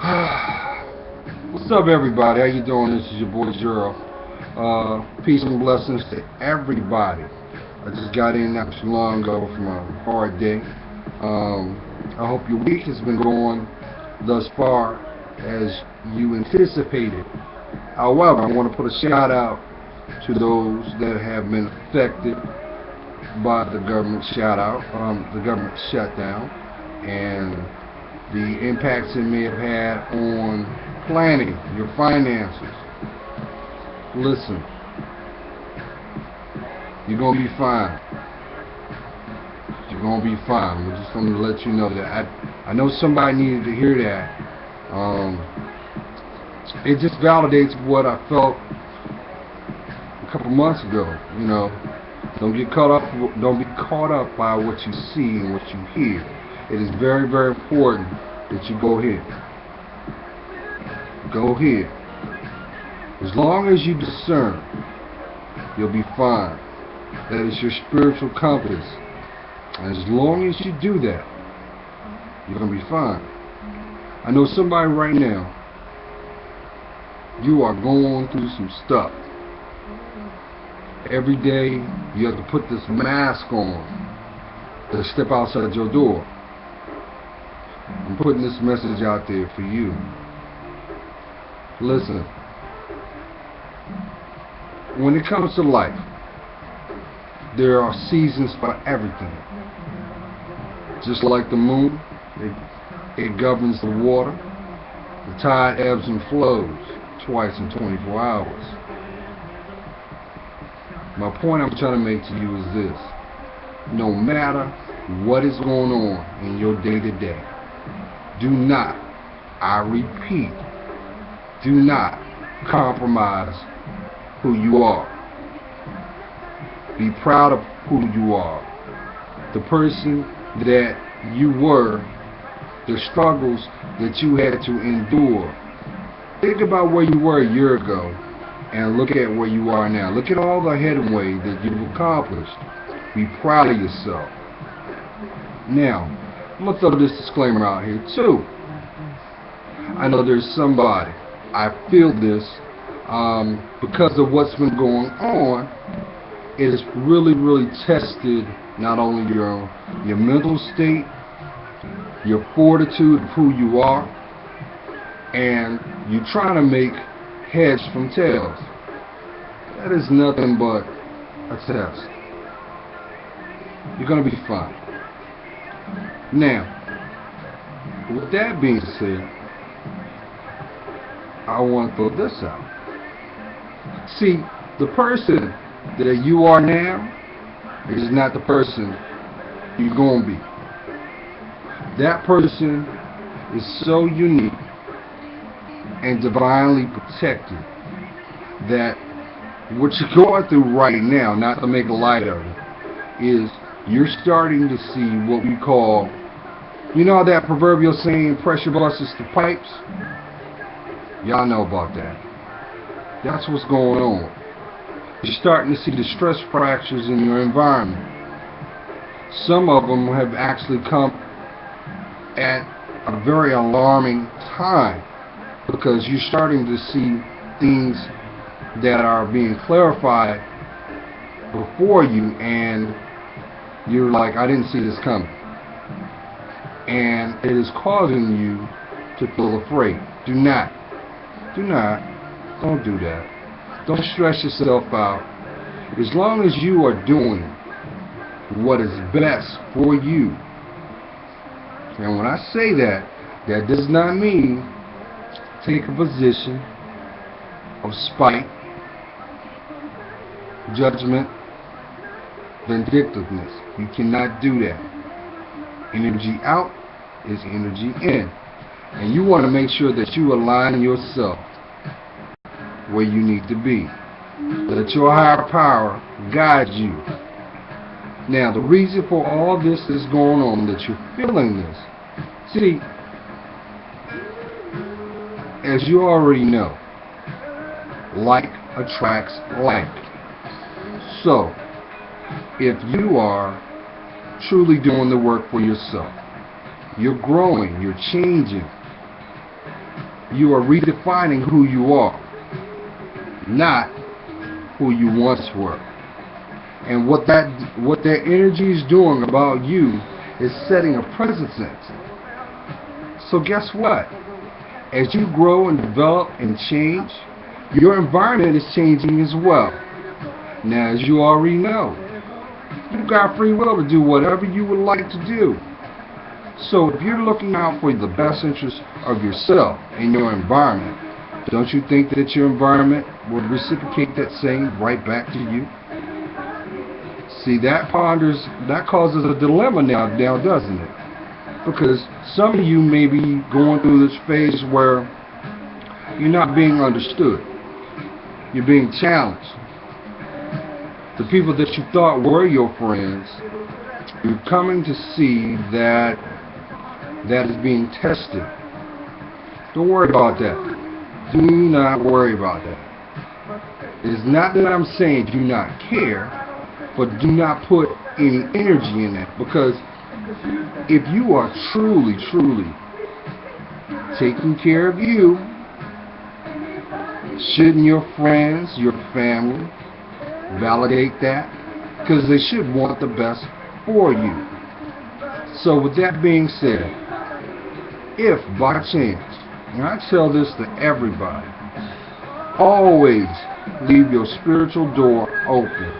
What's up, everybody? How you doing? This is your boy Gerald. Peace and blessings to everybody. I just got in not too long ago from a hard day. I hope your week has been going thus far as you anticipated. However, I want to put a shout out to those that have been affected by the government the government shutdown, and the impacts it may have had on planning your finances. Listen, you're gonna be fine. You're gonna be fine. We're just gonna let you know that I know somebody needed to hear that. It just validates what I felt a couple months ago. Don't get caught up. Don't be caught up by what you see and what you hear. It is very, very important that you go ahead. Go ahead. As long as you discern, you'll be fine. That is your spiritual compass. And as long as you do that, you're going to be fine. I know somebody right now, you are going through some stuff. Every day, you have to put this mask on to step outside your door. I'm putting this message out there for you. Listen, when it comes to life, there are seasons for everything. Just like the moon, it governs the water. The tide ebbs and flows twice in 24 hours. My point I'm trying to make to you is this: no matter what is going on in your day-to-day, do not, I repeat, do not compromise who you are. Be proud of who you are. The person that you were, the struggles that you had to endure. Think about where you were a year ago and look at where you are now. Look at all the headway that you've accomplished. Be proud of yourself. Now, I'm going to throw this disclaimer out here too. I know there's somebody, I feel this, because of what's been going on, it has really, really tested not only your mental state, your fortitude of who you are, and you're trying to make heads from tails. That is nothing but a test. You're going to be fine. Now, with that being said, I want to throw this out. See, the person that you are now is not the person you're going to be. That person is so unique and divinely protected that what you're going through right now, not to make a light of it, is you're starting to see what we call, that proverbial saying, pressure busts the pipes? Y'all know about that. That's what's going on. You're starting to see the stress fractures in your environment. Some of them have actually come at a very alarming time, because you're starting to see things that are being clarified before you, and you're like, I didn't see this coming. And it is causing you to feel afraid. Don't do that. Don't stress yourself out. As long as you are doing what is best for you. And when I say that, that does not mean take a position of spite, judgment, vindictiveness. You cannot do that. Energy out is energy in. And you want to make sure that you align yourself where you need to be. Let your higher power guide you. Now, the reason for all this is going on, that you're feeling this. See, as you already know, like attracts like. So, if you are truly doing the work for yourself, you're growing, you're changing, You are redefining who you are, not who you once were. And what that energy is doing about you is setting a precedent. So guess what? As you grow and develop and change, your environment is changing as well. Now, as you already know, you've got free will to do whatever you would like to do. So if you're looking out for the best interest of yourself and your environment, don't you think that your environment would reciprocate that same right back to you? See, that causes a dilemma now, doesn't it? Because some of you may be going through this phase where you're not being understood. You're being challenged. The people that you thought were your friends, you're coming to see that is being tested. Don't worry about that. Do not worry about that. It's not that I'm saying do not care, but do not put any energy in that. Because if you are truly taking care of you, shouldn't your friends, your family, validate that? Because they should want the best for you. So with that being said, if by chance, and I tell this to everybody, always leave your spiritual door open.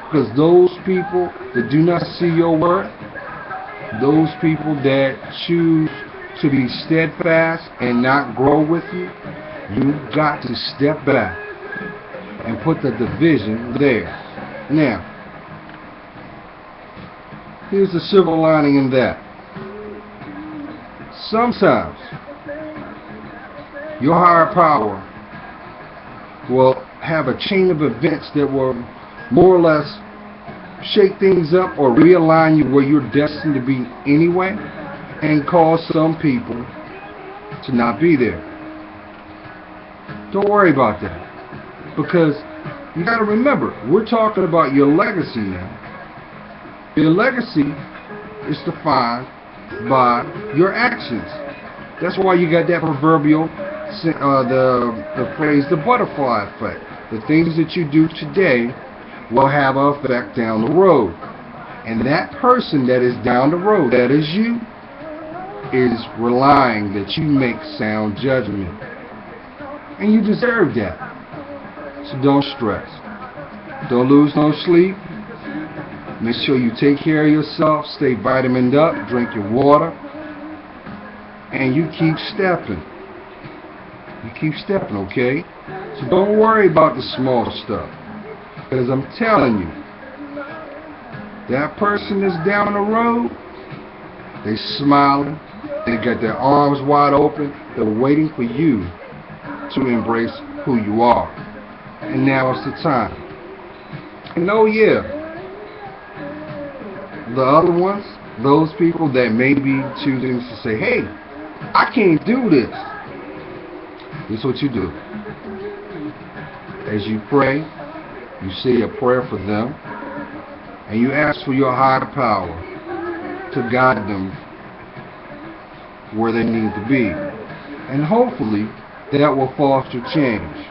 Because those people that do not see your worth, those people that choose to be steadfast and not grow with you, you've got to step back and put the division there. Now, here's the silver lining in that. Sometimes your higher power will have a chain of events that will more or less shake things up or realign you where you're destined to be anyway, and cause some people to not be there. Don't worry about that, because you got to remember, we're talking about your legacy now. Your legacy is defined by your actions. That's why you got that proverbial the phrase, the butterfly effect. The things that you do today will have an effect down the road. And that person that is down the road, that is you, is relying that you make sound judgment. And you deserve that. So don't stress. Don't lose no sleep. Make sure you take care of yourself. Stay vitamined up. Drink your water. And you keep stepping. You keep stepping, okay? So don't worry about the small stuff. Because I'm telling you, that person that's down the road, they smiling, they got their arms wide open, they're waiting for you to embrace who you are. And now is the time. And oh yeah, the other ones, those people that may be choosing to say, hey, I can't do this. This is what you do. As you pray, you say a prayer for them, and you ask for your higher power to guide them where they need to be. And hopefully, that will foster change.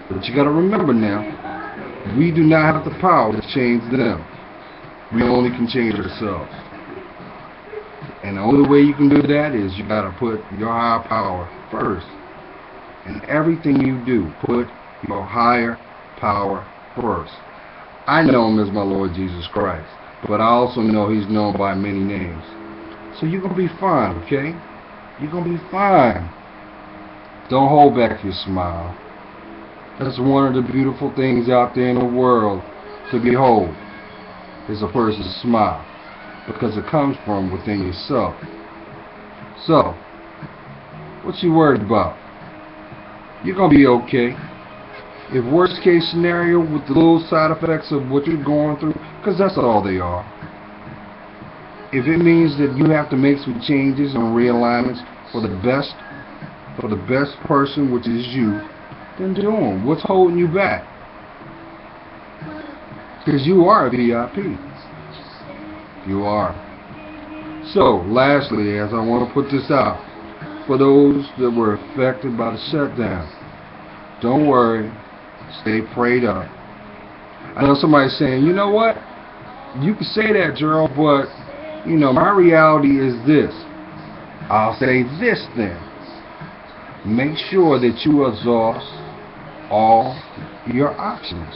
But you got to remember now, we do not have the power to change them. We only can change ourselves. And the only way you can do that is you got to put your higher power first. And everything you do, put your higher power first. I know him as my Lord Jesus Christ, but I also know he's known by many names. So you're going to be fine, okay? You're going to be fine. Don't hold back your smile. That's one of the beautiful things out there in the world to behold, is a person's smile, because it comes from within yourself. So, what you worried about? You're going to be okay. If worst case scenario with the little side effects of what you're going through, because that's all they are. If it means that you have to make some changes and realignments for the best person, which is you, then do them. What's holding you back? Because you are a VIP. You are. So, lastly, as I want to put this out, for those that were affected by the shutdown. Don't worry. Stay prayed up. I know somebody's saying, you know what? You can say that, Gerald, but, my reality is this. I'll say this then. Make sure that you exhaust all your options.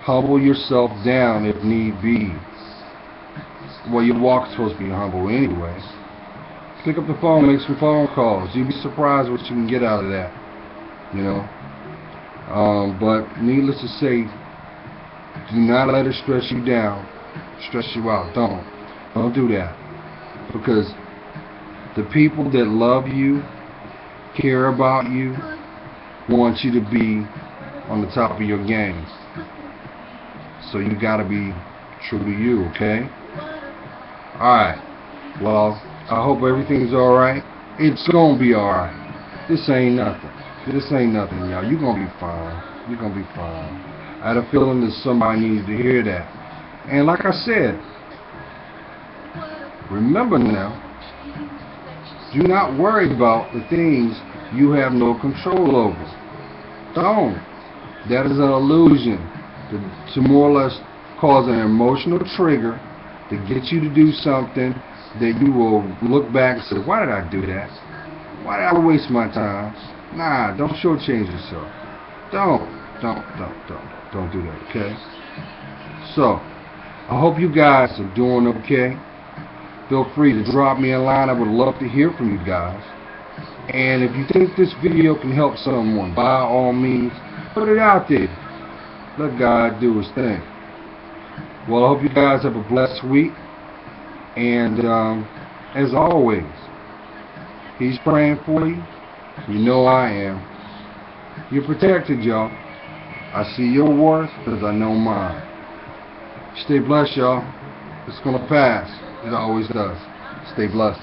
Humble yourself down if need be. Well, your walk's supposed to be humble anyway. Pick up the phone, make some phone calls. You'd be surprised what you can get out of that. But needless to say, do not let it stress you down, stress you out. Don't do that, because the people that love you, care about you, want you to be on the top of your game. So you gotta be true to you, okay? Alright, well, I hope everything's alright. It's gonna be alright. This ain't nothing. Y'all. You're gonna be fine. You're gonna be fine. I had a feeling that somebody needs to hear that. And like I said, remember now, do not worry about the things you have no control over. Don't. That is an illusion to more or less cause an emotional trigger to get you to do something that you will look back and say, why did I do that? Why did I waste my time? Nah, don't shortchange yourself. Don't do that, okay? So, I hope you guys are doing okay. Feel free to drop me a line. I would love to hear from you guys. And if you think this video can help someone, by all means, put it out there. Let God do his thing. Well, I hope you guys have a blessed week. And as always, he's praying for you. You know I am. You're protected, y'all. I see your worth because I know mine. Stay blessed, y'all. It's going to pass. It always does. Stay blessed.